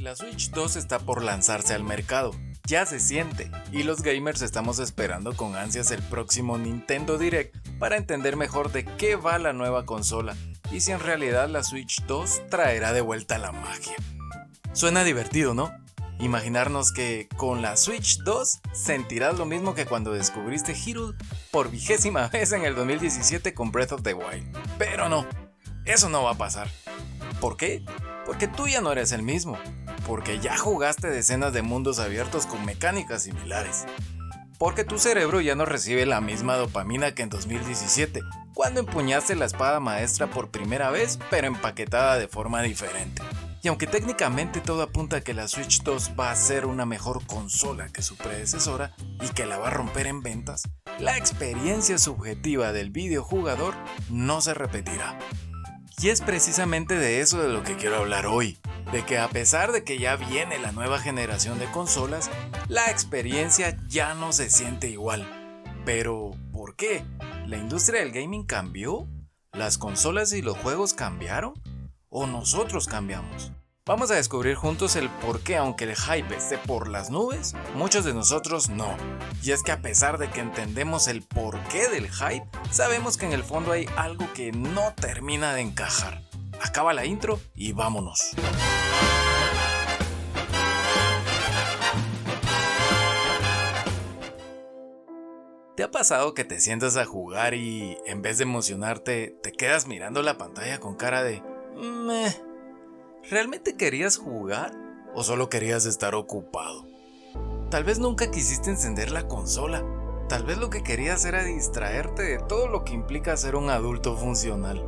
La Switch 2 está por lanzarse al mercado, ya se siente, y los gamers estamos esperando con ansias el próximo Nintendo Direct para entender mejor de qué va la nueva consola y si en realidad la Switch 2 traerá de vuelta la magia. Suena divertido, ¿no? Imaginarnos que con la Switch 2 sentirás lo mismo que cuando descubriste Hyrule por 20ª vez en el 2017 con Breath of the Wild. Pero no, eso no va a pasar. ¿Por qué? Porque tú ya no eres el mismo. Porque ya jugaste decenas de mundos abiertos con mecánicas similares. Porque tu cerebro ya no recibe la misma dopamina que en 2017, cuando empuñaste la espada maestra por primera vez, pero empaquetada de forma diferente. Y aunque técnicamente todo apunta a que la Switch 2 va a ser una mejor consola que su predecesora y que la va a romper en ventas, la experiencia subjetiva del videojugador no se repetirá. Y es precisamente de eso de lo que quiero hablar hoy, de que a pesar de que ya viene la nueva generación de consolas, la experiencia ya no se siente igual. Pero, ¿por qué? ¿La industria del gaming cambió? ¿Las consolas y los juegos cambiaron? ¿O nosotros cambiamos? Vamos a descubrir juntos el por qué, aunque el hype esté por las nubes, muchos de nosotros no. Y es que a pesar de que entendemos el porqué del hype, sabemos que en el fondo hay algo que no termina de encajar. Acaba la intro y vámonos. ¿Te ha pasado que te sientas a jugar y en vez de emocionarte, te quedas mirando la pantalla con cara de meh? ¿Realmente querías jugar o solo querías estar ocupado? Tal vez nunca quisiste encender la consola. Tal vez lo que querías era distraerte de todo lo que implica ser un adulto funcional.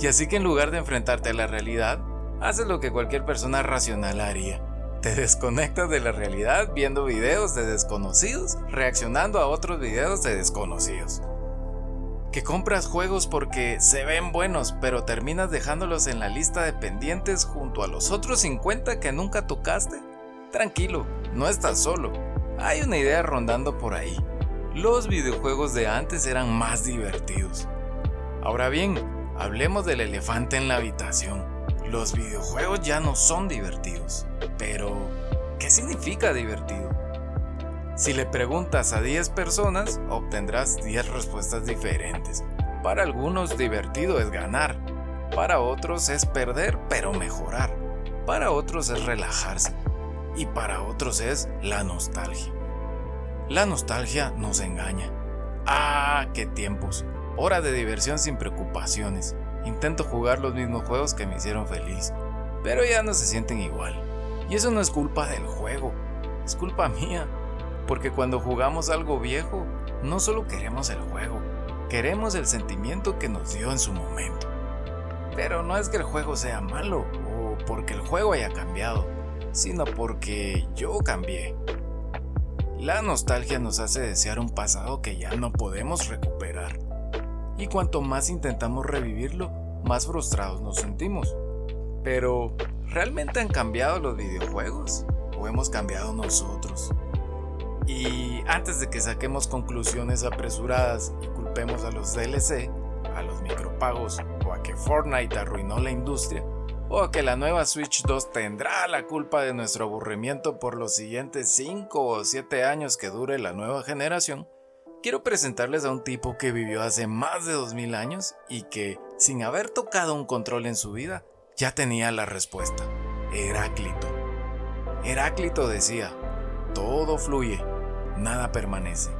Y así que en lugar de enfrentarte a la realidad, haces lo que cualquier persona racional haría. Te desconectas de la realidad viendo videos de desconocidos, reaccionando a otros videos de desconocidos. Que compras juegos porque se ven buenos, pero terminas dejándolos en la lista de pendientes junto a los otros 50 que nunca tocaste. Tranquilo, no estás solo. Hay una idea rondando por ahí. Los videojuegos de antes eran más divertidos. Ahora bien, hablemos del elefante en la habitación. Los videojuegos ya no son divertidos. Pero, ¿qué significa divertido? Si le preguntas a 10 personas, obtendrás 10 respuestas diferentes. Para algunos, divertido es ganar. Para otros es perder, pero mejorar. Para otros es relajarse. Y para otros es la nostalgia. La nostalgia nos engaña. ¡Ah, qué tiempos! Horas de diversión sin preocupaciones. Intento jugar los mismos juegos que me hicieron feliz, pero ya no se sienten igual. Y eso no es culpa del juego, es culpa mía. Porque cuando jugamos algo viejo, no solo queremos el juego, queremos el sentimiento que nos dio en su momento. Pero no es que el juego sea malo o porque el juego haya cambiado, sino porque yo cambié. La nostalgia nos hace desear un pasado que ya no podemos recuperar. Y cuanto más intentamos revivirlo, más frustrados nos sentimos. Pero, ¿realmente han cambiado los videojuegos? ¿O hemos cambiado nosotros? Y antes de que saquemos conclusiones apresuradas y culpemos a los DLC, a los micropagos o a que Fortnite arruinó la industria, o a que la nueva Switch 2 tendrá la culpa de nuestro aburrimiento por los siguientes 5 o 7 años que dure la nueva generación, quiero presentarles a un tipo que vivió hace más de 2000 años y que, sin haber tocado un control en su vida, ya tenía la respuesta: Heráclito. Heráclito decía: todo fluye, nada permanece.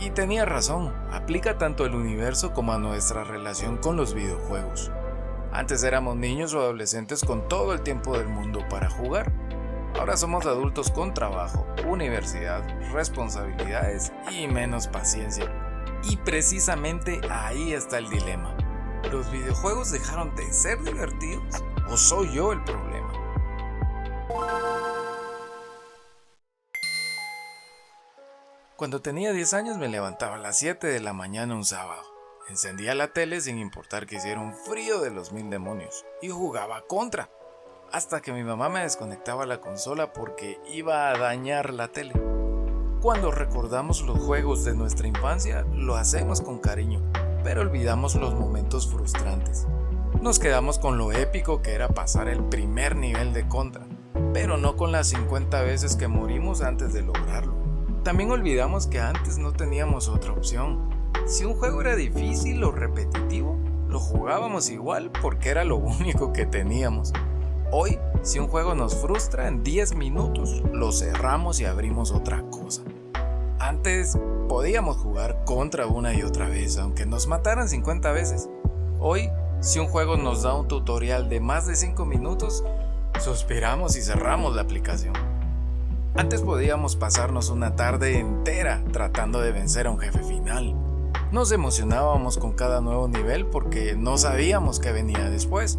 Y tenía razón, aplica tanto al universo como a nuestra relación con los videojuegos. Antes éramos niños o adolescentes con todo el tiempo del mundo para jugar. Ahora somos adultos con trabajo, universidad, responsabilidades y menos paciencia. Y precisamente ahí está el dilema. ¿Los videojuegos dejaron de ser divertidos o soy yo el problema? Cuando tenía 10 años me levantaba a las 7 de la mañana un sábado. Encendía la tele sin importar que hiciera un frío de los 1000 demonios y jugaba Contra, hasta que mi mamá me desconectaba la consola porque iba a dañar la tele. Cuando recordamos los juegos de nuestra infancia, lo hacemos con cariño, pero olvidamos los momentos frustrantes. Nos quedamos con lo épico que era pasar el primer nivel de Contra, pero no con las 50 veces que morimos antes de lograrlo. También olvidamos que antes no teníamos otra opción. Si un juego era difícil o repetitivo, lo jugábamos igual porque era lo único que teníamos. Hoy, si un juego nos frustra, en 10 minutos lo cerramos y abrimos otra cosa. Antes podíamos jugar contra una y otra vez, aunque nos mataran 50 veces. Hoy, si un juego nos da un tutorial de más de 5 minutos, suspiramos y cerramos la aplicación. Antes podíamos pasarnos una tarde entera tratando de vencer a un jefe final. Nos emocionábamos con cada nuevo nivel porque no sabíamos qué venía después.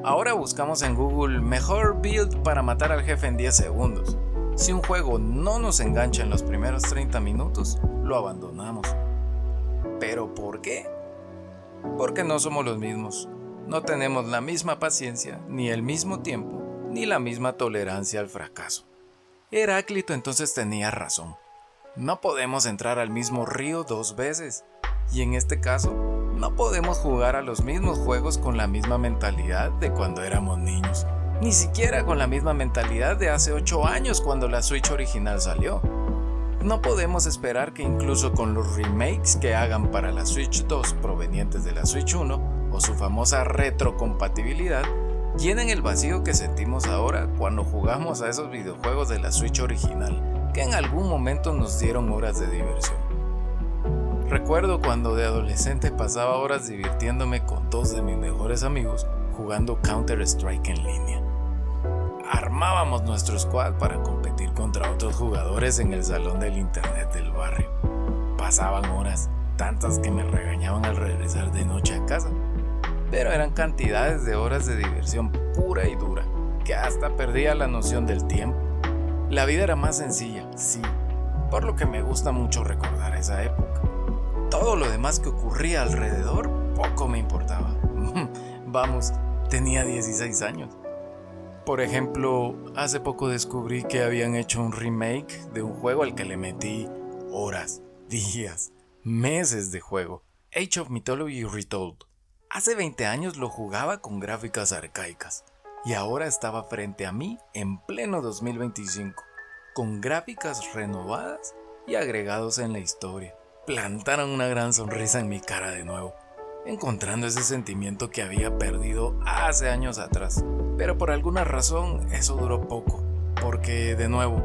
Ahora buscamos en Google mejor build para matar al jefe en 10 segundos. Si un juego no nos engancha en los primeros 30 minutos, lo abandonamos. ¿Pero por qué? Porque no somos los mismos. No tenemos la misma paciencia, ni el mismo tiempo, ni la misma tolerancia al fracaso. Heráclito entonces tenía razón. No podemos entrar al mismo río 2 veces. Y en este caso, no podemos jugar a los mismos juegos con la misma mentalidad de cuando éramos niños. Ni siquiera con la misma mentalidad de hace 8 años cuando la Switch original salió. No podemos esperar que incluso con los remakes que hagan para la Switch 2 provenientes de la Switch 1 o su famosa retrocompatibilidad, llenen el vacío que sentimos ahora cuando jugamos a esos videojuegos de la Switch original, que en algún momento nos dieron horas de diversión. Recuerdo cuando de adolescente pasaba horas divirtiéndome con 2 de mis mejores amigos jugando Counter-Strike en línea. Armábamos nuestro squad para competir contra otros jugadores en el salón del internet del barrio. Pasaban horas, tantas que me regañaban al regresar de noche a casa. Pero eran cantidades de horas de diversión pura y dura, que hasta perdía la noción del tiempo. La vida era más sencilla, sí, por lo que me gusta mucho recordar esa época. Todo lo demás que ocurría alrededor, poco me importaba. Vamos, tenía 16 años. Por ejemplo, hace poco descubrí que habían hecho un remake de un juego al que le metí horas, días, meses de juego. Age of Mythology Retold. Hace 20 años lo jugaba con gráficas arcaicas y ahora estaba frente a mí en pleno 2025, con gráficas renovadas y agregados en la historia. Plantaron una gran sonrisa en mi cara de nuevo, encontrando ese sentimiento que había perdido hace años atrás. Pero por alguna razón eso duró poco, porque de nuevo,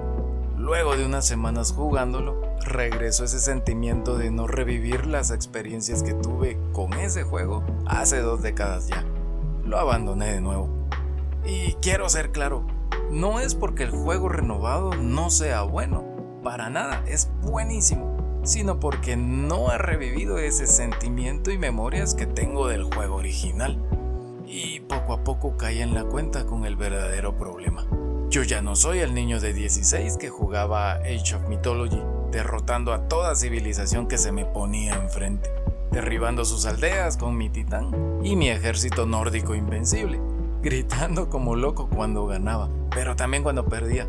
luego de unas semanas jugándolo, regresó ese sentimiento de no revivir las experiencias que tuve con ese juego hace 2 décadas ya. Lo abandoné de nuevo. Y quiero ser claro, no es porque el juego renovado no sea bueno, para nada, es buenísimo, sino porque no ha revivido ese sentimiento y memorias que tengo del juego original. Y poco a poco caí en la cuenta con el verdadero problema. Yo ya no soy el niño de 16 que jugaba Age of Mythology, derrotando a toda civilización que se me ponía enfrente, derribando sus aldeas con mi titán y mi ejército nórdico invencible, gritando como loco cuando ganaba, pero también cuando perdía.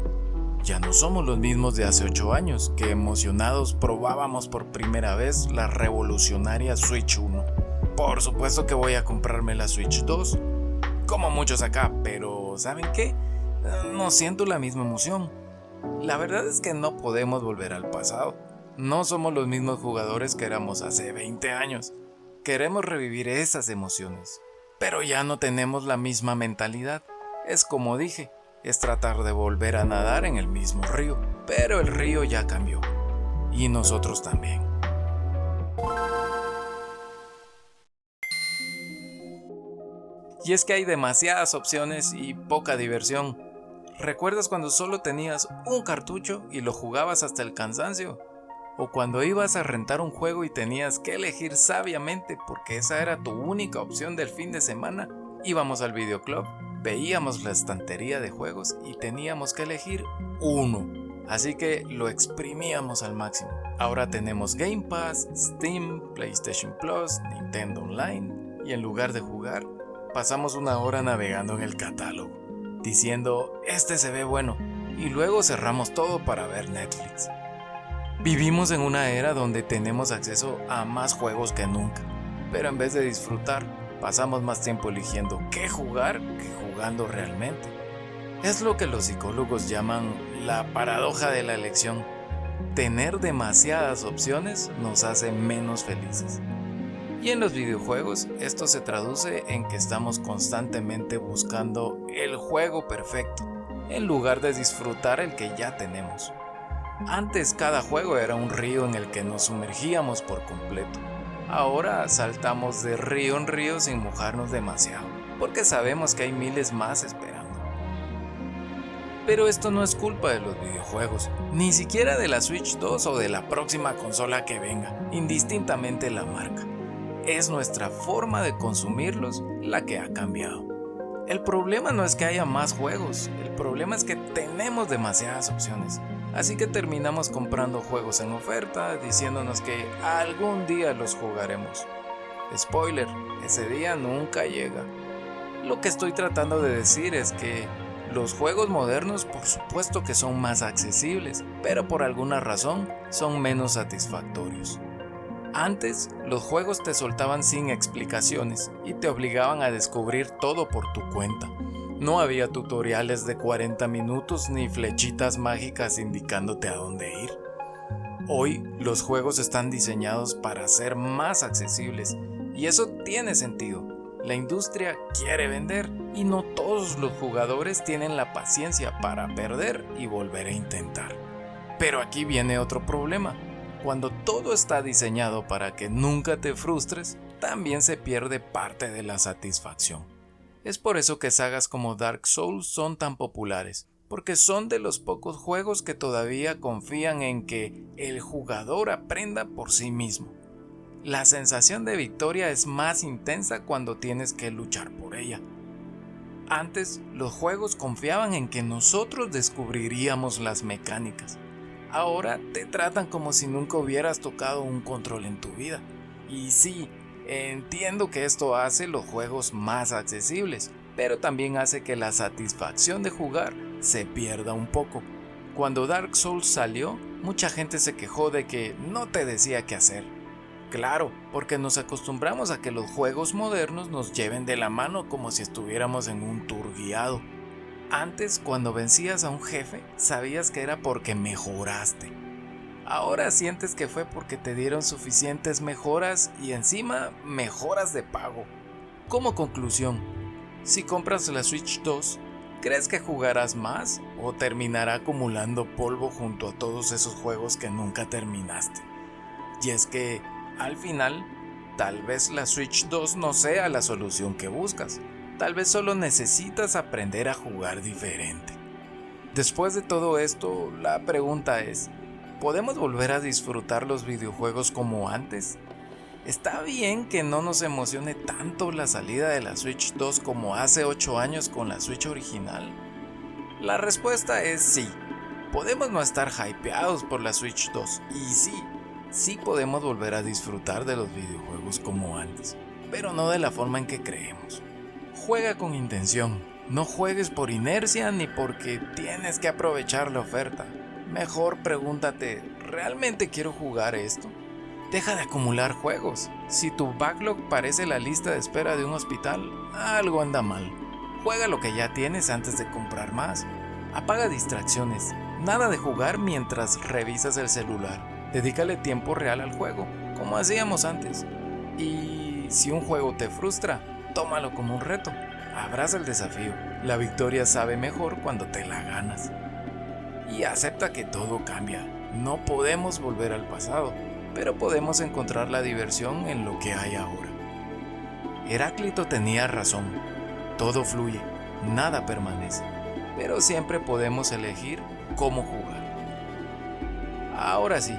Ya no somos los mismos de hace 8 años, que emocionados probábamos por primera vez la revolucionaria Switch 1. Por supuesto que voy a comprarme la Switch 2, como muchos acá, pero ¿saben qué? No siento la misma emoción. La verdad es que no podemos volver al pasado. No somos los mismos jugadores que éramos hace 20 años. Queremos revivir esas emociones, pero ya no tenemos la misma mentalidad. Es como dije, es tratar de volver a nadar en el mismo río, pero el río ya cambió. Y nosotros también. Y es que hay demasiadas opciones y poca diversión. ¿Recuerdas cuando solo tenías un cartucho y lo jugabas hasta el cansancio? O cuando ibas a rentar un juego y tenías que elegir sabiamente porque esa era tu única opción del fin de semana. Íbamos al videoclub, veíamos la estantería de juegos y teníamos que elegir uno. Así que lo exprimíamos al máximo. Ahora tenemos Game Pass, Steam, PlayStation Plus, Nintendo Online y en lugar de jugar, pasamos una hora navegando en el catálogo, diciendo, este se ve bueno, y luego cerramos todo para ver Netflix. Vivimos en una era donde tenemos acceso a más juegos que nunca, pero en vez de disfrutar, pasamos más tiempo eligiendo qué jugar que jugando realmente. Es lo que los psicólogos llaman la paradoja de la elección. Tener demasiadas opciones nos hace menos felices. Y en los videojuegos esto se traduce en que estamos constantemente buscando el juego perfecto, en lugar de disfrutar el que ya tenemos. Antes cada juego era un río en el que nos sumergíamos por completo. Ahora saltamos de río en río sin mojarnos demasiado, porque sabemos que hay miles más esperando. Pero esto no es culpa de los videojuegos, ni siquiera de la Switch 2 o de la próxima consola que venga, indistintamente la marca. Es nuestra forma de consumirlos la que ha cambiado. El problema no es que haya más juegos, el problema es que tenemos demasiadas opciones. Así que terminamos comprando juegos en oferta, diciéndonos que algún día los jugaremos. Spoiler, ese día nunca llega. Lo que estoy tratando de decir es que los juegos modernos por supuesto que son más accesibles, pero por alguna razón son menos satisfactorios. Antes, los juegos te soltaban sin explicaciones y te obligaban a descubrir todo por tu cuenta. No había tutoriales de 40 minutos ni flechitas mágicas indicándote a dónde ir. Hoy, los juegos están diseñados para ser más accesibles y eso tiene sentido. La industria quiere vender y no todos los jugadores tienen la paciencia para perder y volver a intentar. Pero aquí viene otro problema. Cuando todo está diseñado para que nunca te frustres, también se pierde parte de la satisfacción. Es por eso que sagas como Dark Souls son tan populares, porque son de los pocos juegos que todavía confían en que el jugador aprenda por sí mismo. La sensación de victoria es más intensa cuando tienes que luchar por ella. Antes, los juegos confiaban en que nosotros descubriríamos las mecánicas. Ahora te tratan como si nunca hubieras tocado un control en tu vida. Y sí, entiendo que esto hace los juegos más accesibles, pero también hace que la satisfacción de jugar se pierda un poco. Cuando Dark Souls salió, mucha gente se quejó de que no te decía qué hacer. Claro, porque nos acostumbramos a que los juegos modernos nos lleven de la mano como si estuviéramos en un tour guiado. Antes, cuando vencías a un jefe, sabías que era porque mejoraste. Ahora sientes que fue porque te dieron suficientes mejoras y encima mejoras de pago. Como conclusión, si compras la Switch 2, ¿crees que jugarás más o terminará acumulando polvo junto a todos esos juegos que nunca terminaste? Y es que, al final, tal vez la Switch 2 no sea la solución que buscas. Tal vez solo necesitas aprender a jugar diferente. Después de todo esto, la pregunta es, ¿podemos volver a disfrutar los videojuegos como antes? ¿Está bien que no nos emocione tanto la salida de la Switch 2 como hace 8 años con la Switch original? La respuesta es sí. Podemos no estar hypeados por la Switch 2 y sí podemos volver a disfrutar de los videojuegos como antes, pero no de la forma en que creemos. Juega con intención, no juegues por inercia ni porque tienes que aprovechar la oferta. Mejor pregúntate, ¿realmente quiero jugar esto? Deja de acumular juegos. Si tu backlog parece la lista de espera de un hospital, algo anda mal. Juega lo que ya tienes antes de comprar más. Apaga distracciones. Nada de jugar mientras revisas el celular. Dedícale tiempo real al juego, como hacíamos antes. Y si un juego te frustra, tómalo como un reto. Abraza el desafío. La victoria sabe mejor cuando te la ganas. Y acepta que todo cambia. No podemos volver al pasado, pero podemos encontrar la diversión en lo que hay ahora. Heráclito tenía razón. Todo fluye, nada permanece, pero siempre podemos elegir cómo jugar. Ahora sí,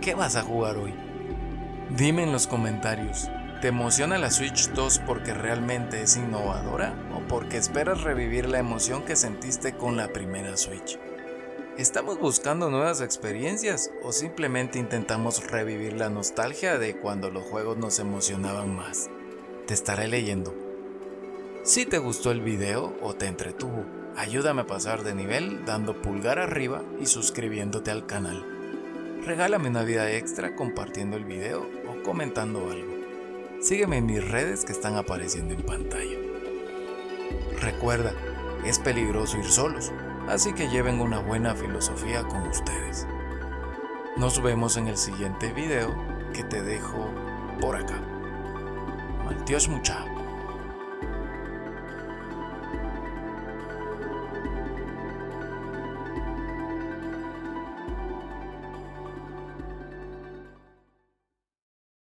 ¿qué vas a jugar hoy? Dime en los comentarios. ¿Te emociona la Switch 2 porque realmente es innovadora o porque esperas revivir la emoción que sentiste con la primera Switch? ¿Estamos buscando nuevas experiencias o simplemente intentamos revivir la nostalgia de cuando los juegos nos emocionaban más? Te estaré leyendo. Si te gustó el video o te entretuvo, ayúdame a pasar de nivel dando pulgar arriba y suscribiéndote al canal. Regálame una vida extra compartiendo el video o comentando algo. Sígueme en mis redes que están apareciendo en pantalla. Recuerda, es peligroso ir solos, así que lleven una buena filosofía con ustedes. Nos vemos en el siguiente video que te dejo por acá. Maltiosh mucha.